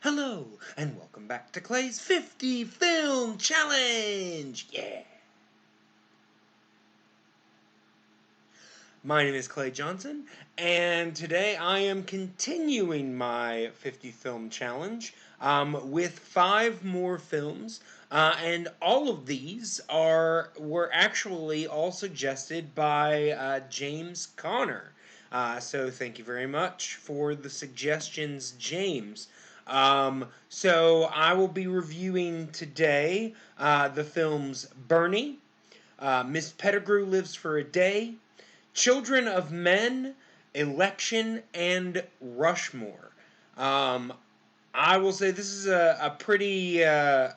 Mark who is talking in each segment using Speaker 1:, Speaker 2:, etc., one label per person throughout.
Speaker 1: Hello, and welcome back to Clay's 50 Film Challenge! Yeah! My name is Clay Johnson, and today I am continuing my 50 Film Challenge with 5 more films, and all of these were actually all suggested by James Connor. So thank you very much for the suggestions, James. So I will be reviewing today the films Bernie, Miss Pettigrew Lives for a Day, Children of Men, Election, and Rushmore. Um, I will say this is a pretty a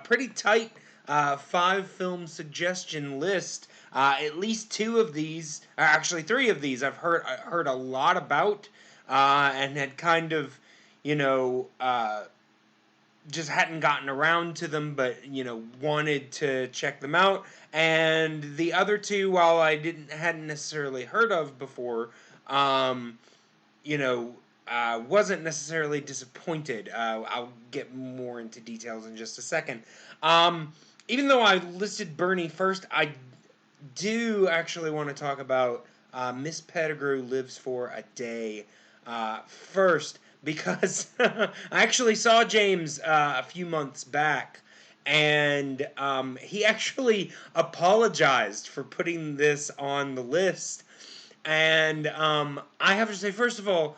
Speaker 1: pretty tight 5 film suggestion list. At least 2 of these, actually 3 of these, I've heard a lot about, and had kind of, you know, just hadn't gotten around to them, but wanted to check them out. And the other 2, while I hadn't necessarily heard of before, um, wasn't necessarily disappointed. I'll get more into details in just a second. Even though I listed Bernie first, I do actually want to talk about Miss Pettigrew Lives for a Day first, because I actually saw James a few months back, and he actually apologized for putting this on the list. And I have to say, first of all,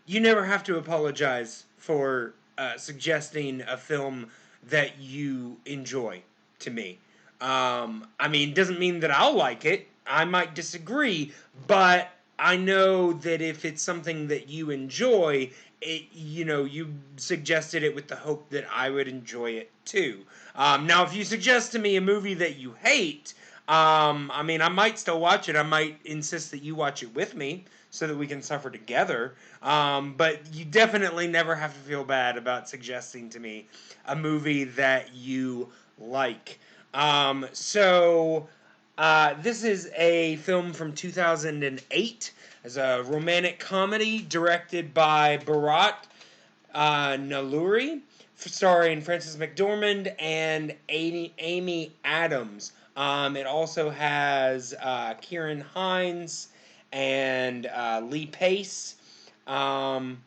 Speaker 1: you never have to apologize for suggesting a film that you enjoy to me. I mean, doesn't mean that I'll like it. I might disagree, but I know that if it's something that you enjoy, you suggested it with the hope that I would enjoy it too. Now, if you suggest to me a movie that you hate, I mean, I might still watch it. I might insist that you watch it with me so that we can suffer together. But you definitely never have to feel bad about suggesting to me a movie that you like. This is a film from 2008. It's a romantic comedy directed by Bharat Naluri, starring Frances McDormand and Amy Adams. It also has Kieran Hines and Lee Pace in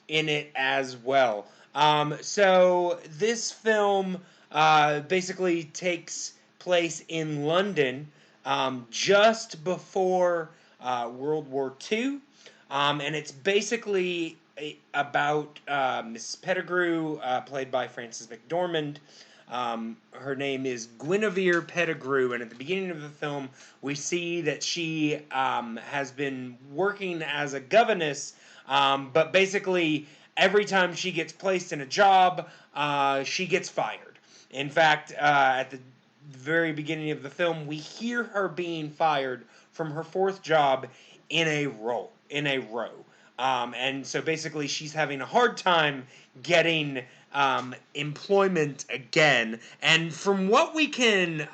Speaker 1: it as well. So this film basically takes place in London just before World War II. And it's basically about Miss Pettigrew, played by Frances McDormand. Her name is Guinevere Pettigrew, and at the beginning of the film, we see that she has been working as a governess, but basically every time she gets placed in a job, she gets fired. In fact, at the very beginning of the film, we hear her being fired from her 4th job in a row. And so basically, she's having a hard time getting employment again. And from what we can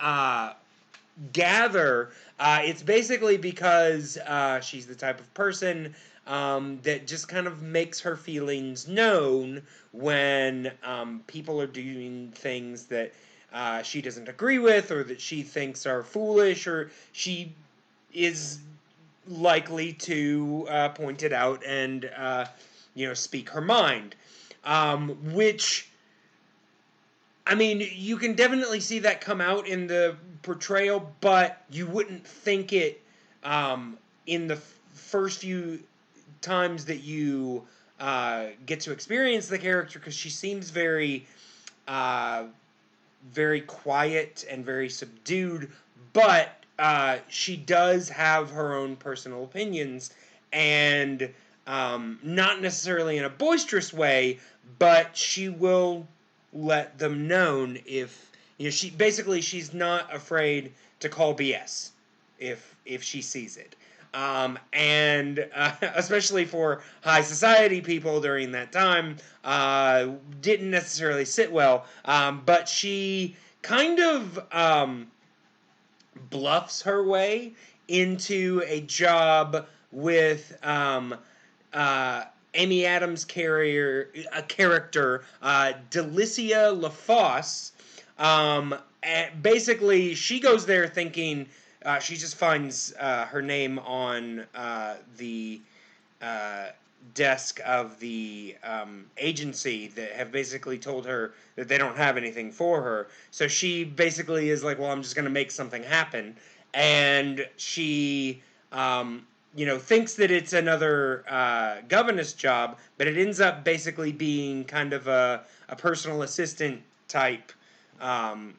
Speaker 1: gather, it's basically because she's the type of person that just kind of makes her feelings known when people are doing things that she doesn't agree with, or that she thinks are foolish, or she is likely to point it out and speak her mind, which, I mean, you can definitely see that come out in the portrayal, but you wouldn't think it in the first few times that you get to experience the character, because she seems very very quiet and very subdued, but she does have her own personal opinions, and not necessarily in a boisterous way, but she will let them known if she's not afraid to call BS if she sees it. And especially for high society people during that time, didn't necessarily sit well. But she kind of bluffs her way into a job with Amy Adams' character, Delicia LaFosse. And basically, she goes there thinking she just finds her name on the uh, desk of the agency that have basically told her that they don't have anything for her. So she basically is like, well, I'm just going to make something happen. And she, thinks that it's another governess job, but it ends up basically being kind of a personal assistant type um,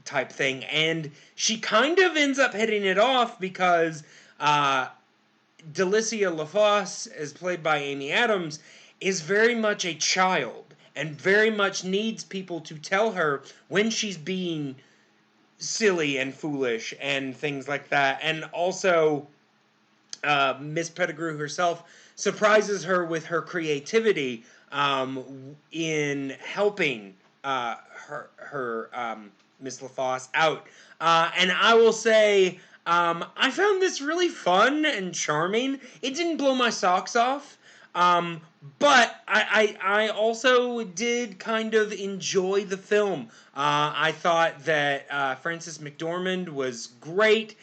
Speaker 1: type thing. And she kind of ends up hitting it off because Delicia LaFosse, as played by Amy Adams, is very much a child and very much needs people to tell her when she's being silly and foolish and things like that. And also, Miss Pettigrew herself surprises her with her creativity in helping her Miss LaFosse out. And I will say, I found this really fun and charming. It didn't blow my socks off. Um, but I also did kind of enjoy the film. I thought that Frances McDormand was great.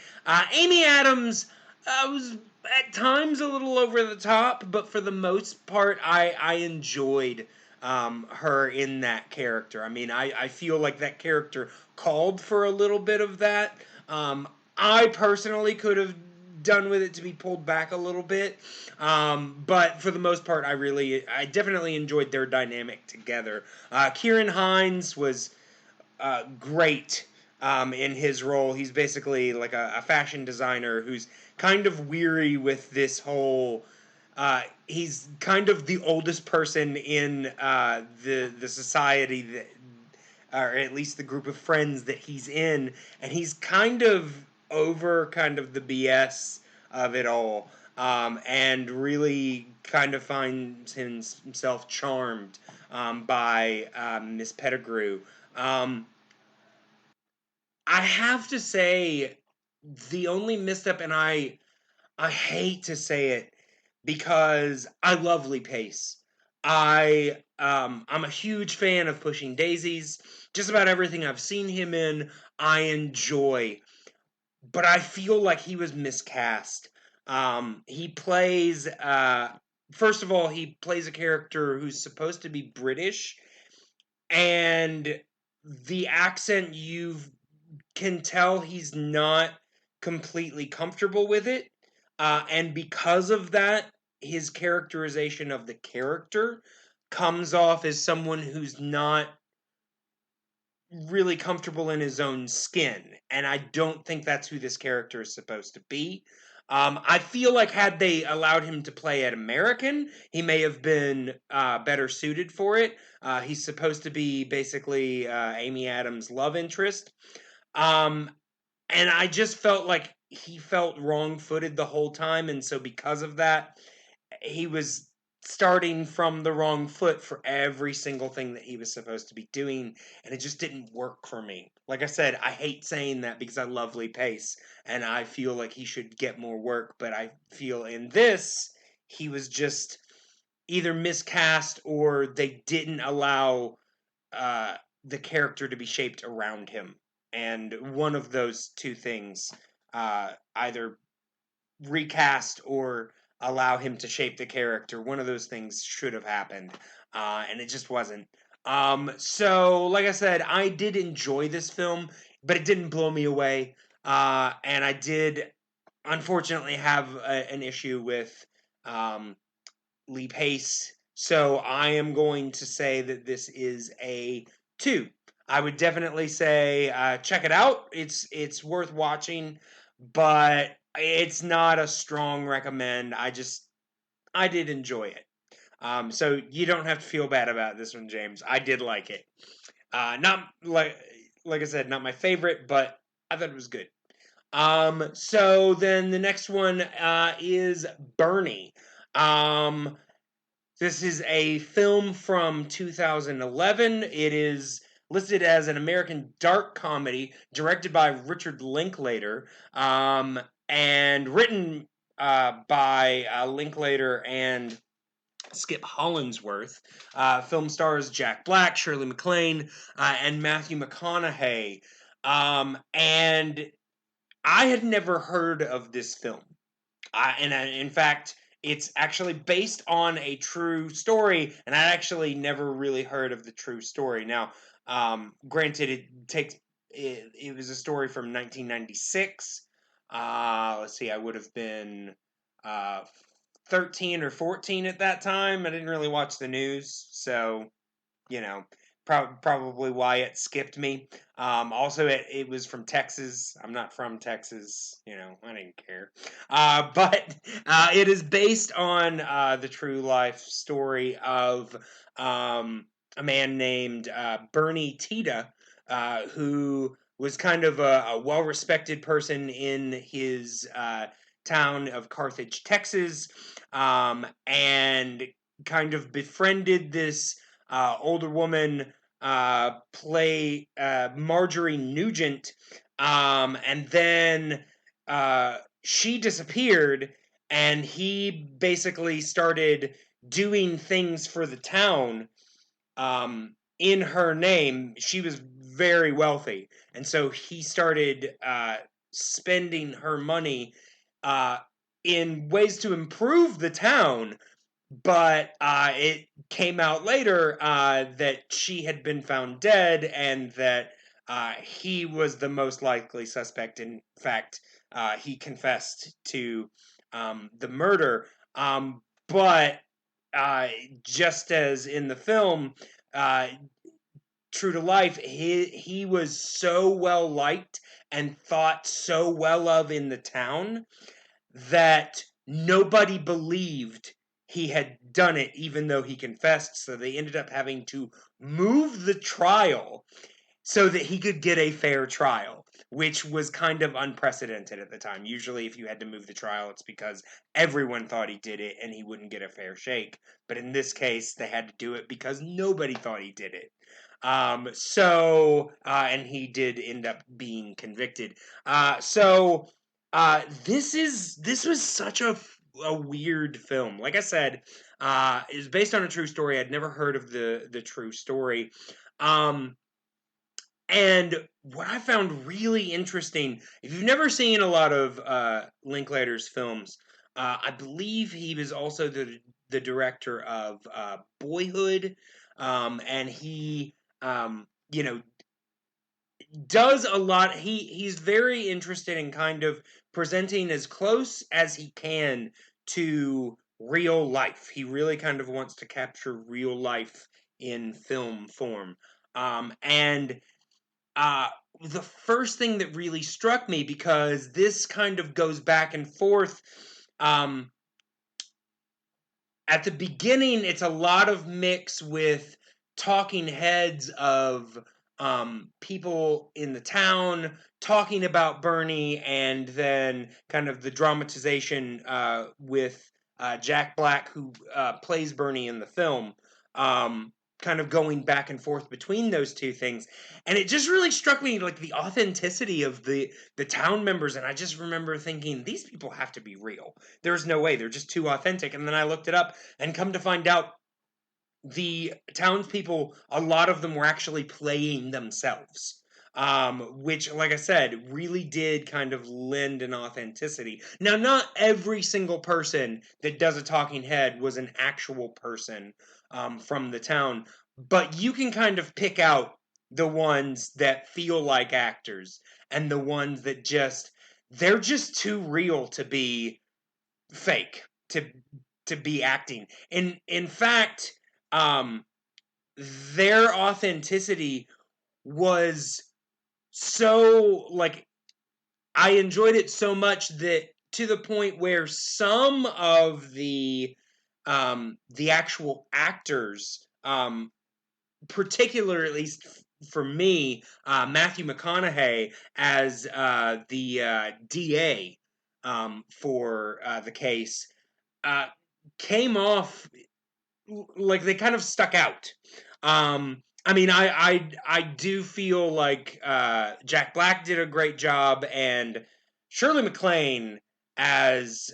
Speaker 1: Amy Adams was at times a little over the top, but for the most part, I enjoyed her in that character. I mean, I feel like that character called for a little bit of that. I personally could have done with it to be pulled back a little bit. But for the most part, I definitely enjoyed their dynamic together. Kieran Hines was great in his role. He's basically like a fashion designer who's kind of weary with this whole. He's kind of the oldest person in the society that, or at least the group of friends that he's in, and he's kind of over kind of the BS of it all, and really kind of finds himself charmed by Miss Pettigrew. Um, I have to say, the only misstep, and I hate to say it because I love Lee Pace. I'm a huge fan of Pushing Daisies. Just about everything I've seen him in, I enjoy. But I feel like he was miscast. He plays first of all, he plays a character who's supposed to be British, and the accent you can tell he's not completely comfortable with it. And because of that, his characterization of the character comes off as someone who's not really comfortable in his own skin. And I don't think that's who this character is supposed to be. I feel like had they allowed him to play an American, he may have been better suited for it. He's supposed to be basically Amy Adams' love interest. Um, and I just felt like he felt wrong-footed the whole time, and so because of that, he was starting from the wrong foot for every single thing that he was supposed to be doing, and it just didn't work for me. Like I said, I hate saying that because I love Lee Pace, and I feel like he should get more work, but I feel in this, he was just either miscast or they didn't allow uh, the character to be shaped around him. And one of those two things, either recast or allow him to shape the character, one of those things should have happened. And it just wasn't. So, like I said, I did enjoy this film, but it didn't blow me away. And I did, unfortunately, have an issue with Lee Pace. So I am going to say that this is a 2. I would definitely say check it out. It's worth watching, but it's not a strong recommend. I did enjoy it. So you don't have to feel bad about this one, James. I did like it. Not like I said, not my favorite, but I thought it was good. So then the next one is Bernie. Um, this is a film from 2011. It is listed as an American dark comedy directed by Richard Linklater and written by Linklater and Skip Hollandsworth. Film stars Jack Black, Shirley MacLaine, and Matthew McConaughey. And I had never heard of this film. In fact, it's actually based on a true story, and I actually never really heard of the true story. Now, granted, it was a story from 1996. Let's see, I would have been uh, 13 or 14 at that time. I didn't really watch the news, so you know, probably why it skipped me. Also, it was from Texas. I'm not from Texas. I didn't care. But it is based on the true life story of a man named Bernie Tita, who was kind of a well respected person in his town of Carthage, Texas, and kind of befriended this older woman, play Marjorie Nugent, and then she disappeared, and he basically started doing things for the town in her name. She was very wealthy, and so he started spending her money uh, in ways to improve the town, but it came out later that she had been found dead, and that he was the most likely suspect. In fact, he confessed to the murder. But just as in the film, uh, true to life, he was so well liked and thought so well of in the town that nobody believed he had done it, even though he confessed. So they ended up having to move the trial so that he could get a fair trial, which was kind of unprecedented at the time. Usually, if you had to move the trial, it's because everyone thought he did it and he wouldn't get a fair shake. But in this case, they had to do it because nobody thought he did it. And he did end up being convicted. This was such a weird film. Like I said, it was based on a true story. I'd never heard of the true story. And what I found really interesting, if you've never seen a lot of Linklater's films, I believe he was also the director of Boyhood, and he, you know, does a lot. He's very interested in kind of presenting as close as he can to real life. He really kind of wants to capture real life in film form, and uh, the first thing that really struck me, because this kind of goes back and forth. Um, at the beginning, it's a lot of mix with talking heads of people in the town talking about Bernie, and then kind of the dramatization with Jack Black, who plays Bernie in the film, um, kind of going back and forth between those two things. And it just really struck me, like, the authenticity of the town members. And I just remember thinking, these people have to be real. There's no way, they're just too authentic. And then I looked it up, and come to find out, the townspeople, a lot of them were actually playing themselves. Which, like I said, really did kind of lend an authenticity. Now, not every single person that does a talking head was an actual person from the town, but you can kind of pick out the ones that feel like actors, and the ones that they're just too real to be fake, to be acting. In fact, um, their authenticity was so, like, I enjoyed it so much, that to the point where some of the actual actors, particular, at least for me, Matthew McConaughey as the DA for the case, uh, came off like they kind of stuck out. I mean, I do feel like Jack Black did a great job, and Shirley MacLaine as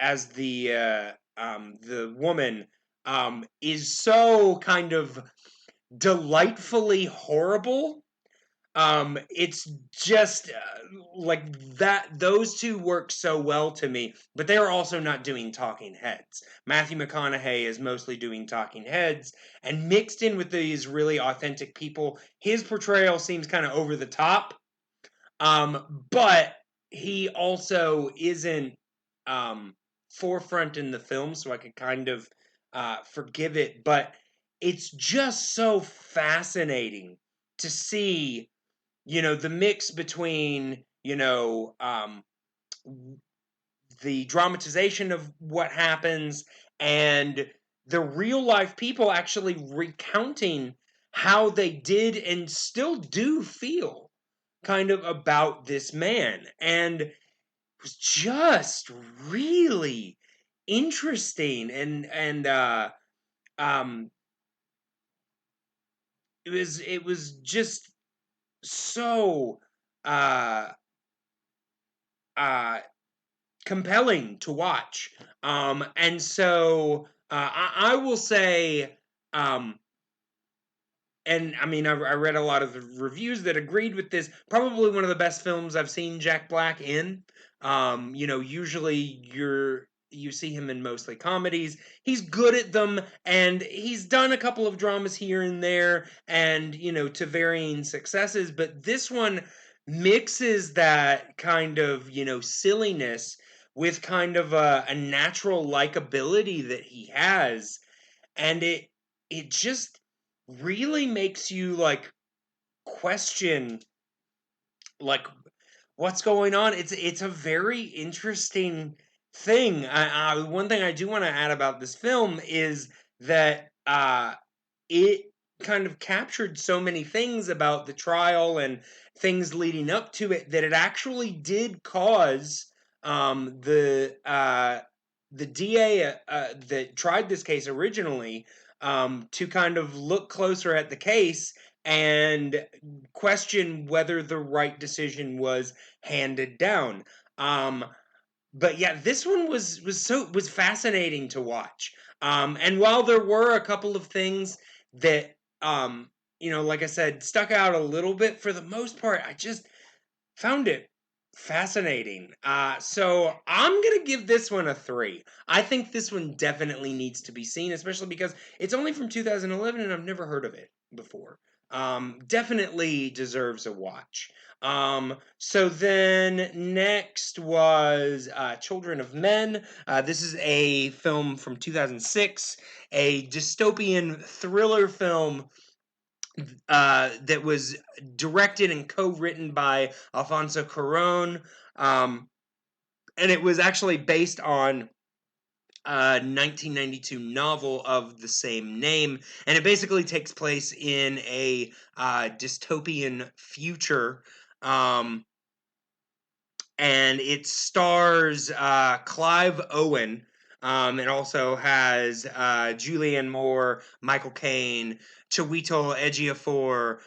Speaker 1: as the the woman, is so kind of delightfully horrible. It's just like that. Those two work so well to me, but they are also not doing talking heads. Matthew McConaughey is mostly doing talking heads, and mixed in with these really authentic people, his portrayal seems kind of over the top. But he also isn't forefront in the film, so I could kind of forgive it. But it's just so fascinating to see, the mix between, the dramatization of what happens and the real life people actually recounting how they did and still do feel kind of about this man. And it was just really interesting, and um it was just so uh uh compelling to watch. And so I will say, um, and I mean, I read a lot of the reviews that agreed with this. Probably one of the best films I've seen Jack Black in. Usually you see him in mostly comedies. He's good at them, and he's done a couple of dramas here and there, and to varying successes. But this one mixes that kind of silliness with kind of a natural likability that he has, and it just really makes you like question like what's going on. It's a very interesting thing. One thing I do want to add about this film is that it kind of captured so many things about the trial and things leading up to it that it actually did cause the DA that tried this case originally to kind of look closer at the case and question whether the right decision was handed down. Um, but yeah, this one was fascinating to watch. And while there were a couple of things that like I said, stuck out a little bit, for the most part, I just found it fascinating. So I'm gonna give this one a 3. I think this one definitely needs to be seen, especially because it's only from 2011 and I've never heard of it before. Definitely deserves a watch. So then next was Children of Men. This is a film from 2006, a dystopian thriller film that was directed and co-written by Alfonso Cuarón, and it was actually based on a 1992 novel of the same name, and it basically takes place in a dystopian future. Um, and it stars Clive Owen. It also has Julianne Moore, Michael Caine, Chiwetel Ejiofor,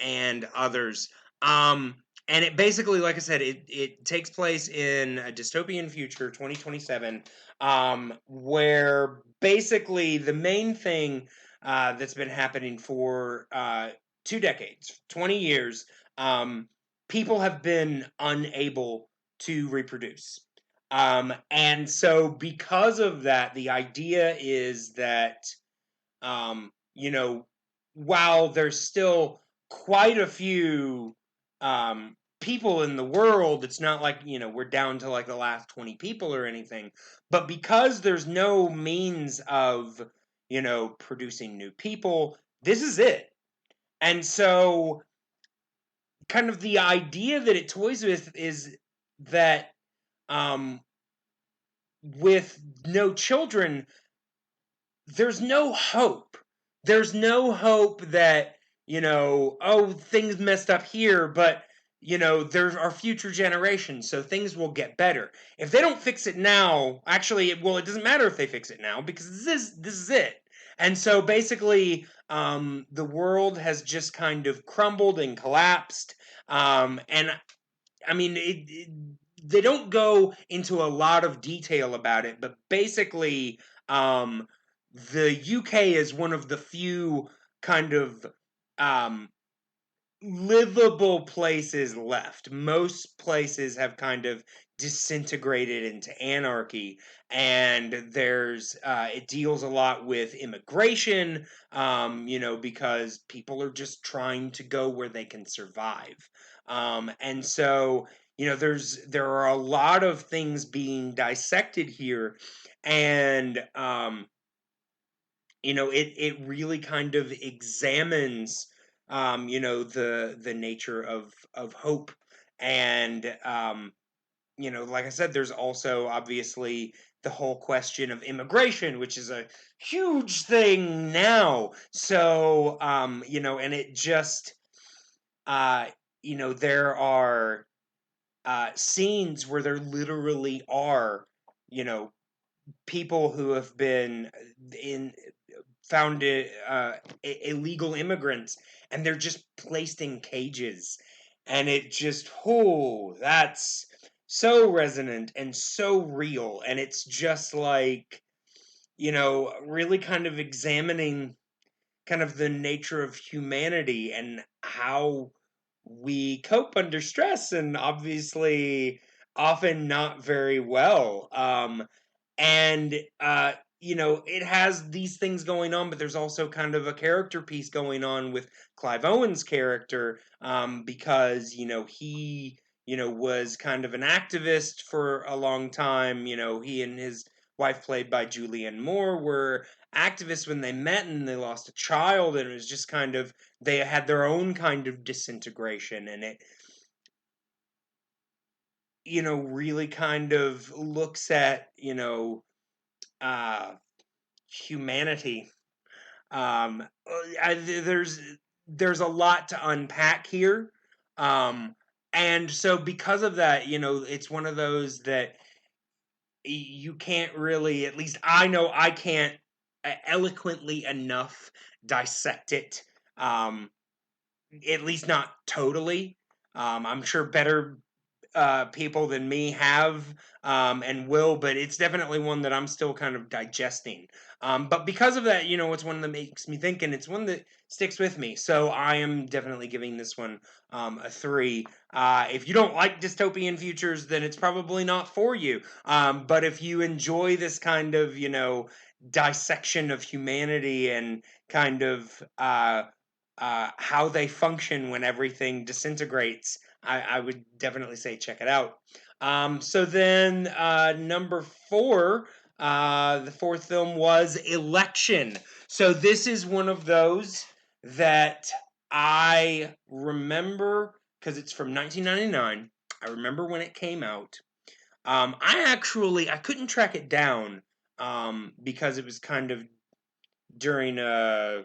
Speaker 1: and others. Um, and it basically, like I said, it takes place in a dystopian future, 2027, where basically the main thing that's been happening for 2 decades, 20 years, people have been unable to reproduce. And so, because of that, the idea is that, um, you know, while there's still quite a few people in the world, it's not like, we're down to like the last 20 people or anything. But because there's no means of, producing new people, this is it. And so, kind of the idea that it toys with is that um, with no children, there's no hope. There's no hope that, oh, things messed up here, but, there are future generations, so things will get better. If they don't fix it now, actually, well, it doesn't matter if they fix it now because this is it. And so basically, the world has just kind of crumbled and collapsed. And I mean, they don't go into a lot of detail about it, but basically, the UK is one of the few kind of um, livable places left. Most places have kind of disintegrated into anarchy, and it deals a lot with immigration, because people are just trying to go where they can survive. And so, there are a lot of things being dissected here, and it really kind of examines the nature of hope. And like I said, there's also obviously the whole question of immigration, which is a huge thing now. So and it just uh there are scenes where there literally are you know people who have been in found illegal immigrants, and they're just placed in cages, and it just, that's so resonant and so real, and it's just like, really kind of examining kind of the nature of humanity and how we cope under stress, and obviously often not very well. And it has these things going on, but there's also kind of a character piece going on with Clive Owen's character, because he was kind of an activist for a long time. He and his wife, played by Julianne Moore, were activists when they met, and they lost a child, and it was just kind of, they had their own kind of disintegration, and it really kind of looks at uh humanity. There's a lot to unpack here, um, and so because of that, it's one of those that you can't really, at least I know I can't eloquently enough dissect it. Um, at least not totally. I'm sure better people than me have, and will, but it's definitely one that I'm still kind of digesting. But because of that, it's one that makes me think, and it's one that sticks with me. So I am definitely giving this one a 3. If you don't like dystopian futures, then it's probably not for you. But if you enjoy this kind of, dissection of humanity and kind of how they function when everything disintegrates, I would definitely say check it out. So then, number 4, the fourth film was Election. So this is one of those that I remember because it's from 1999. I remember when it came out. I couldn't track it down because it was kind of during a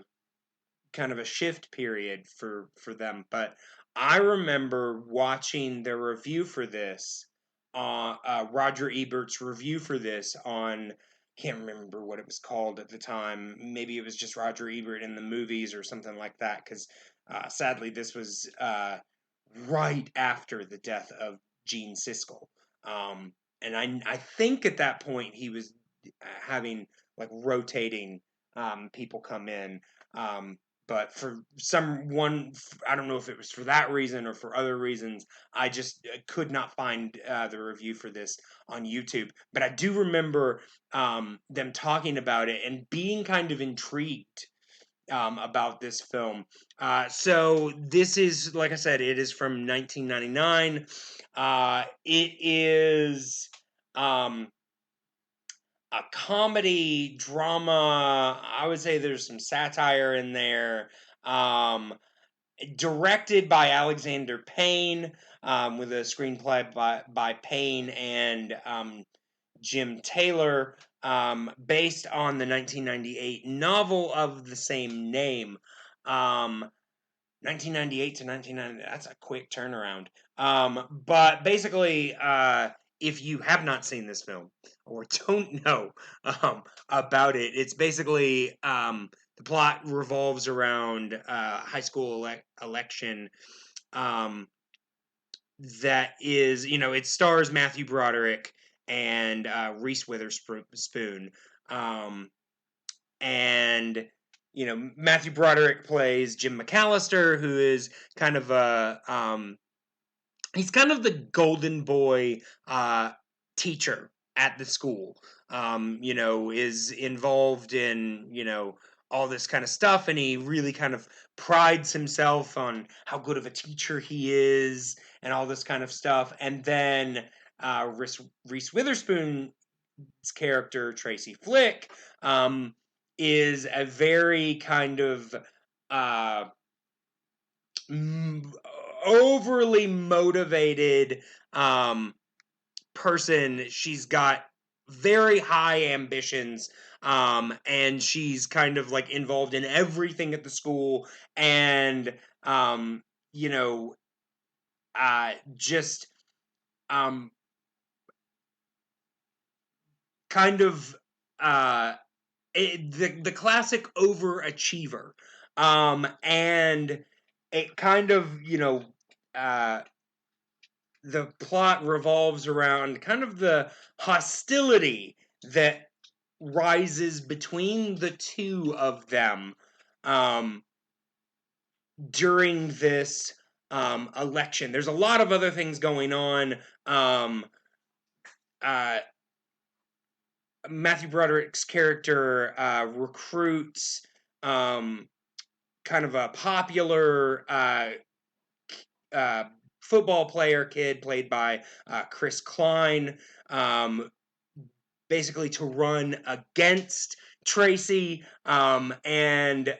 Speaker 1: kind of a shift period for them. But I remember watching the review for this, Roger Ebert's review for this on, can't remember what it was called at the time. Maybe it was just Roger Ebert in the movies or something like that. Because sadly, this was right after the death of Gene Siskel. And I think at that point he was having like rotating people come in. Um, but I don't know if it was for that reason or for other reasons, I just could not find the review for this on YouTube. But I do remember them talking about it and being kind of intrigued about this film. So this is, like I said, it is from 1999. It is um, a comedy drama. I would say there's some satire in there. Um, Directed by Alexander Payne, with a screenplay by Payne and Jim Taylor, based on the 1998 novel of the same name. Um, 1998 to 1990, that's a quick turnaround. But basically, if you have not seen this film or don't know about it, it's basically the plot revolves around high school election, um, that is, it stars Matthew Broderick and Reese Witherspoon. Um, and Matthew Broderick plays Jim McAllister, who is kind of a he's kind of the golden boy teacher at the school. Is involved in all this kind of stuff, and he really kind of prides himself on how good of a teacher he is, and all this kind of stuff. And then Reese Witherspoon's character Tracy Flick is a very kind of uh, overly motivated um, person. She's got very high ambitions, and she's kind of like involved in everything at the school, and um, you know, just um, kind of the classic overachiever, and it kind of uh, the plot revolves around kind of the hostility that rises between the two of them um, during this election. There's a lot of other things going on. Uh, Matthew Broderick's character recruits um, kind of a popular uh, football player kid played by Chris Klein, um, basically to run against Tracy, and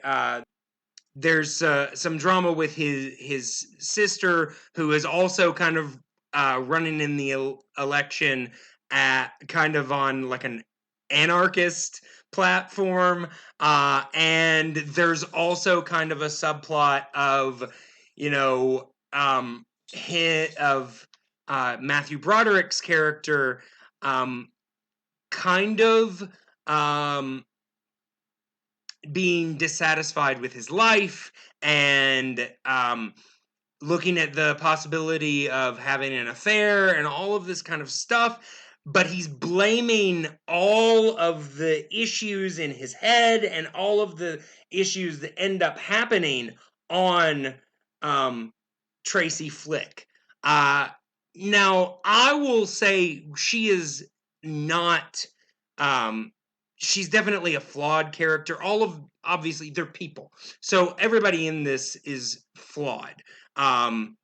Speaker 1: there's some drama with his sister, who is also kind of running in the election at kind of on like an anarchist platform, and there's also kind of a subplot of hit of Matthew Broderick's character um, kind of um, being dissatisfied with his life, and looking at the possibility of having an affair and all of this kind of stuff. But he's blaming all of the issues in his head and all of the issues that end up happening on um, Tracy Flick. Uh, Now, I will say she is not. Um, she's definitely a flawed character. All of obviously they're people, so everybody in this is flawed. Um,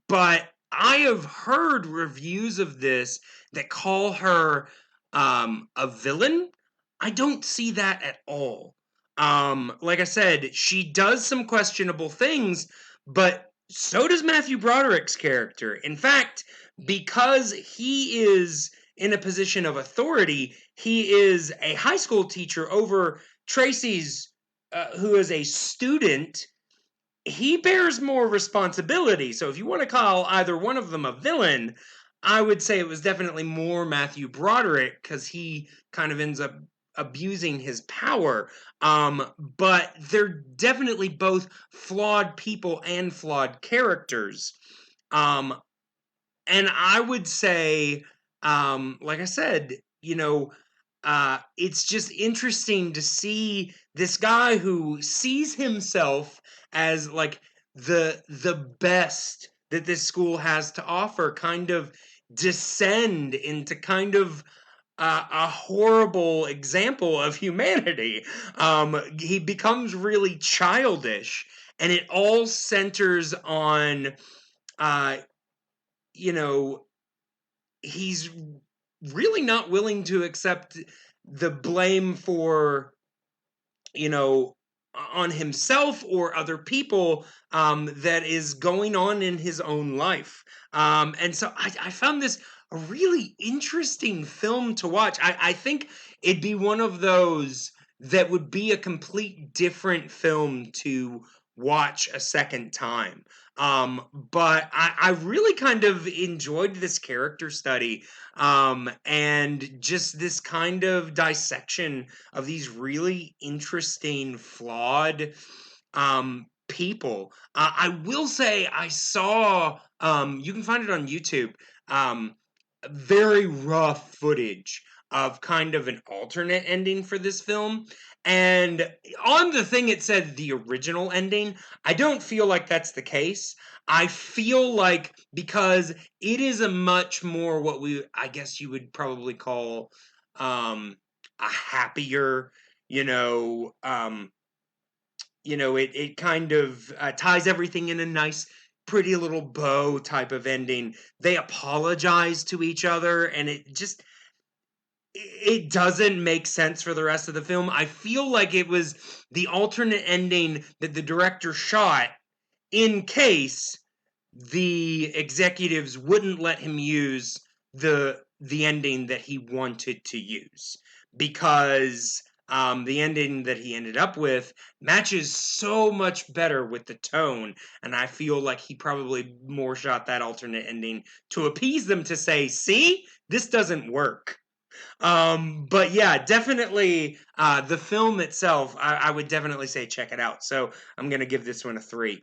Speaker 1: but I have heard reviews of this that call her a villain. I don't see that at all. Like I said, she does some questionable things, but so does Matthew Broderick's character. In fact, because he is in a position of authority, he is a high school teacher over Tracy's, who is a student. He bears more responsibility. So if you want to call either one of them a villain, I would say it was definitely more Matthew Broderick, because he kind of ends up abusing his power. But they're definitely both flawed people and flawed characters. Um, and I would say, like I said, it's just interesting to see this guy who sees himself as like the best that this school has to offer kind of descend into kind of a horrible example of humanity. He becomes really childish, and it all centers on uh, you know he's really not willing to accept the blame for you know on himself or other people that is going on in his own life. And so I found this a really interesting film to watch. I think it'd be one of those that would be a complete different film to watch a second time. But I really kind of enjoyed this character study, and just this kind of dissection of these really interesting, flawed people. I will say I saw, you can find it on YouTube, um, very rough footage of kind of an alternate ending for this film. And on the thing, it said the original ending. I don't feel like that's the case. I feel like because it is a much more what I guess you would probably call a happier, you know, it kind of ties everything in a nice, pretty little bow type of ending. They apologize to each other, and it doesn't make sense for the rest of the film. I feel like it was the alternate ending that the director shot in case the executives wouldn't let him use the ending that he wanted to use, because the ending that he ended up with matches so much better with the tone, and I feel like he probably more shot that alternate ending to appease them, to say, see, this doesn't work. But yeah, definitely the film itself, I would definitely say check it out. So I'm gonna give this one a 3.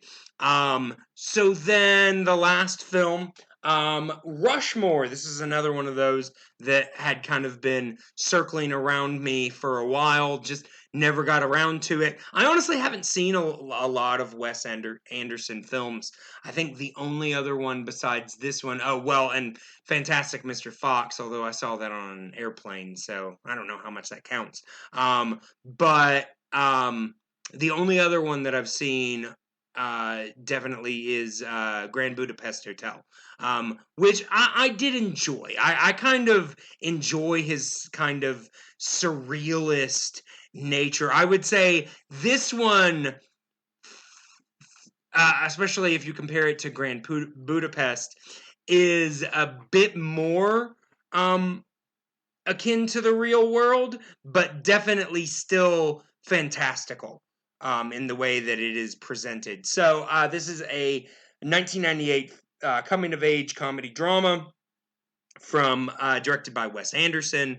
Speaker 1: So then the last film, Rushmore. This is another one of those that had kind of been circling around me for a while, just never got around to it. I honestly haven't seen a lot of Wes Anderson films. I think the only other one besides this one, oh well, and Fantastic Mr. Fox, although I saw that on an airplane, so I don't know how much that counts. But the only other one that I've seen definitely is Grand Budapest Hotel, which I did enjoy. I kind of enjoy his kind of surrealist nature. I would say this one, especially if you compare it to Grand Budapest, is a bit more akin to the real world, but definitely still fantastical in the way that it is presented. So this is a 1998 coming of age comedy drama from directed by Wes Anderson,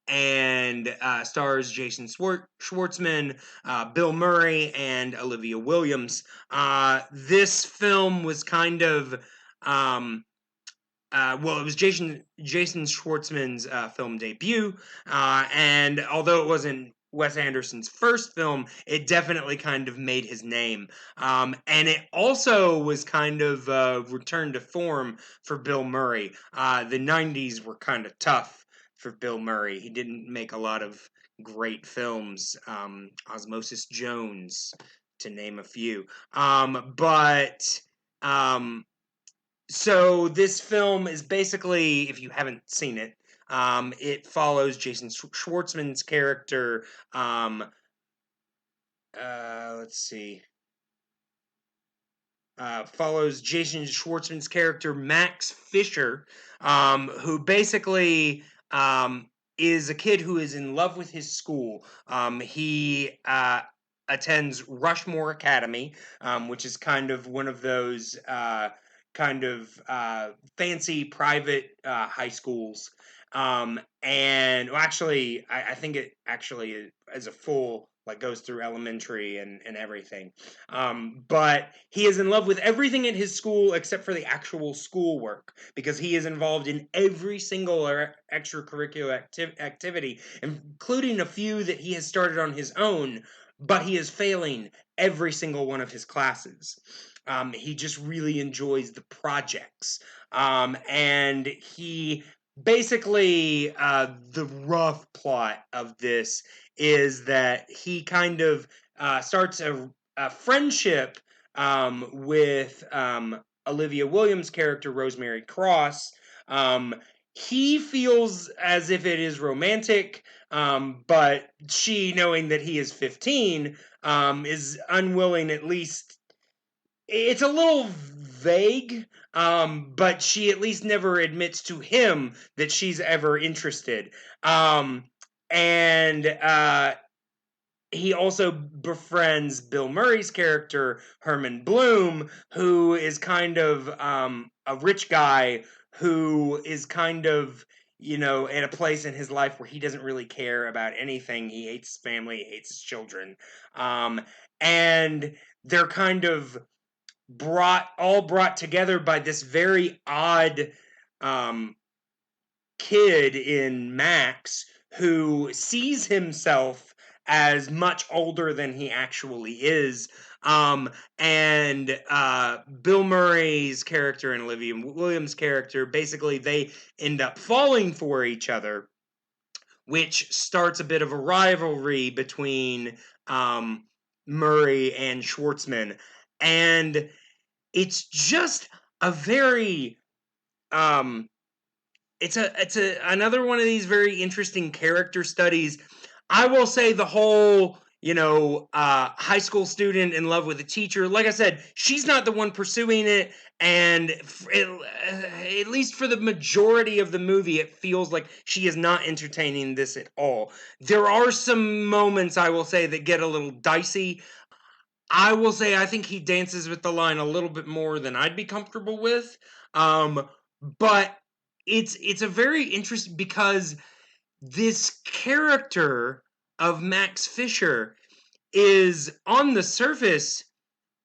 Speaker 1: and stars Jason Schwartzman, Bill Murray, and Olivia Williams. This film was kind of well, it was Jason Schwartzman's film debut, and although it wasn't Wes Anderson's first film, it definitely kind of made his name. And it also was kind of return to form for Bill Murray. The '90s were kind of tough for Bill Murray. He didn't make a lot of great films. Osmosis Jones, to name a few. But so this film is basically, if you haven't seen it, it follows Jason Schwartzman's character. Let's see. Follows Jason Schwartzman's character Max Fisher, who basically is a kid who is in love with his school. He attends Rushmore Academy, which is kind of one of those kind of fancy private high schools. And well, actually, I think it actually is a full, like, goes through elementary and everything. But he is in love with everything at his school except for the actual schoolwork, because he is involved in every single extracurricular activity, including a few that he has started on his own, but he is failing every single one of his classes. He just really enjoys the projects. And he basically, the rough plot of this is that he kind of starts a friendship with Olivia Williams' character, Rosemary Cross. He feels as if it is romantic, but she, knowing that he is 15, is unwilling, at least. It's a little vague, but she at least never admits to him that she's ever interested. And he also befriends Bill Murray's character, Herman Bloom, who is kind of a rich guy who is kind of, in a place in his life where he doesn't really care about anything. He hates his family, he hates his children. And they're kind of brought together by this very odd um, kid in Max who sees himself as much older than he actually is. And Bill Murray's character and Olivia Williams' character, basically, they end up falling for each other, which starts a bit of a rivalry between Murray and Schwartzman. And it's just a very it's another one of these very interesting character studies. I will say the whole high school student in love with a teacher, like I said, she's not the one pursuing it, and at least for the majority of the movie, it feels like she is not entertaining this at all. There are some moments, I will say, that get a little dicey. I will say I think he dances with the line a little bit more than I'd be comfortable with. But it's a very interesting, because this character of Max Fisher is on the surface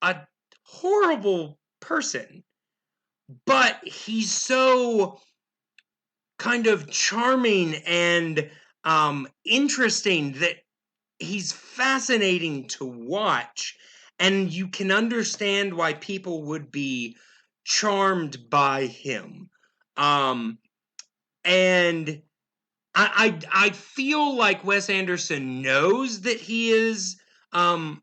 Speaker 1: a horrible person, but he's so kind of charming and interesting that he's fascinating to watch, and you can understand why people would be charmed by him. Um, and I feel like Wes Anderson knows that he is not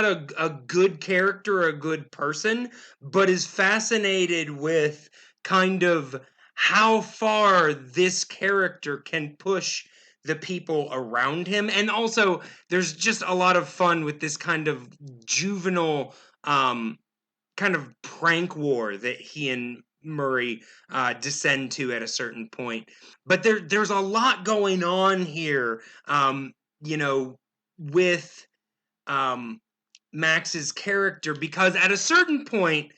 Speaker 1: a good character, a good person, but is fascinated with kind of how far this character can push the people around him. And also, there's just a lot of fun with this kind of juvenile kind of prank war that he and Murray descend to at a certain point. But there's a lot going on here, with Max's character, because at a certain point,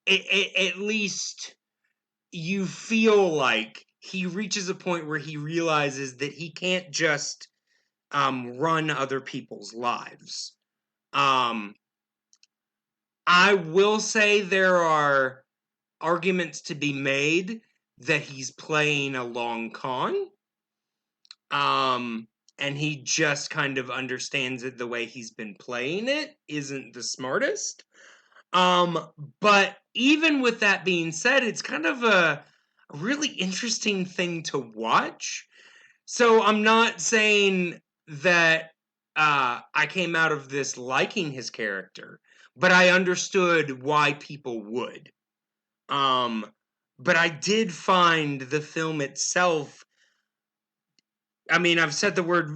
Speaker 1: at least you feel like he reaches a point where he realizes that he can't just run other people's lives. Um, I will say there are arguments to be made that he's playing a long con. Um, and he just kind of understands it the way he's been playing it isn't the smartest. But even with that being said, it's kind of a really interesting thing to watch. So I'm not saying that I came out of this liking his character, but I understood why people would. Um, but I did find the film itself, I mean, I've said the word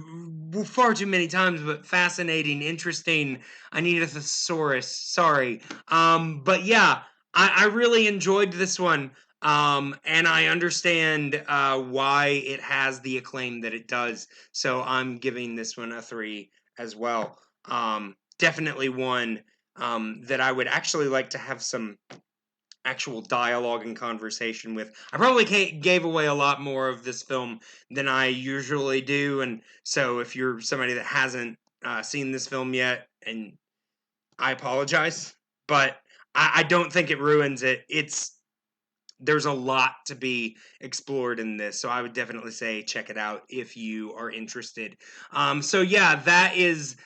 Speaker 1: far too many times, but fascinating, interesting. I need a thesaurus. Sorry. But yeah, I really enjoyed this one. And I understand why it has the acclaim that it does. So I'm giving this one a 3 as well. Definitely one that I would actually like to have some actual dialogue and conversation with. I probably gave away a lot more of this film than I usually do, and so if you're somebody that hasn't seen this film yet, and I apologize, but I don't think it ruins it. There's a lot to be explored in this, so I would definitely say check it out if you are interested. So yeah, that is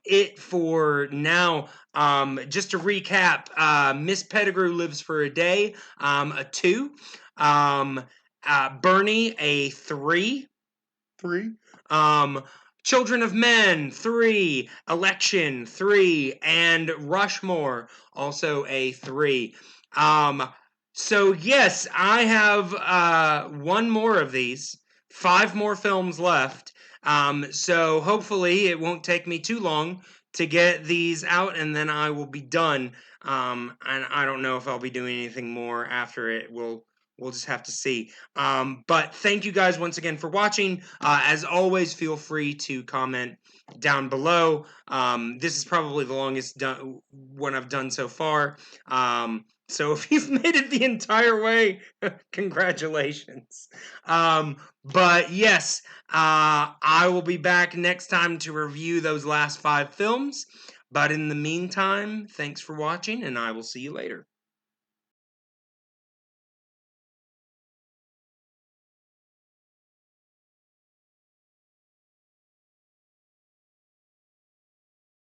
Speaker 1: it for now. Just to recap, Miss Pettigrew Lives for a Day, a 2. Um, Bernie, a 3. 3. Um, Children of Men, 3. Election, 3. And Rushmore, also a 3. So yes, I have one more of these, 5 more films left. So hopefully it won't take me too long to get these out, and then I will be done. And I don't know if I'll be doing anything more after it. We'll just have to see. But thank you guys once again for watching. As always, feel free to comment down below. This is probably the longest one I've done so far. So if you've made it the entire way, congratulations. But yes, I will be back next time to review those last 5 films. But in the meantime, thanks for watching, and I will see you later.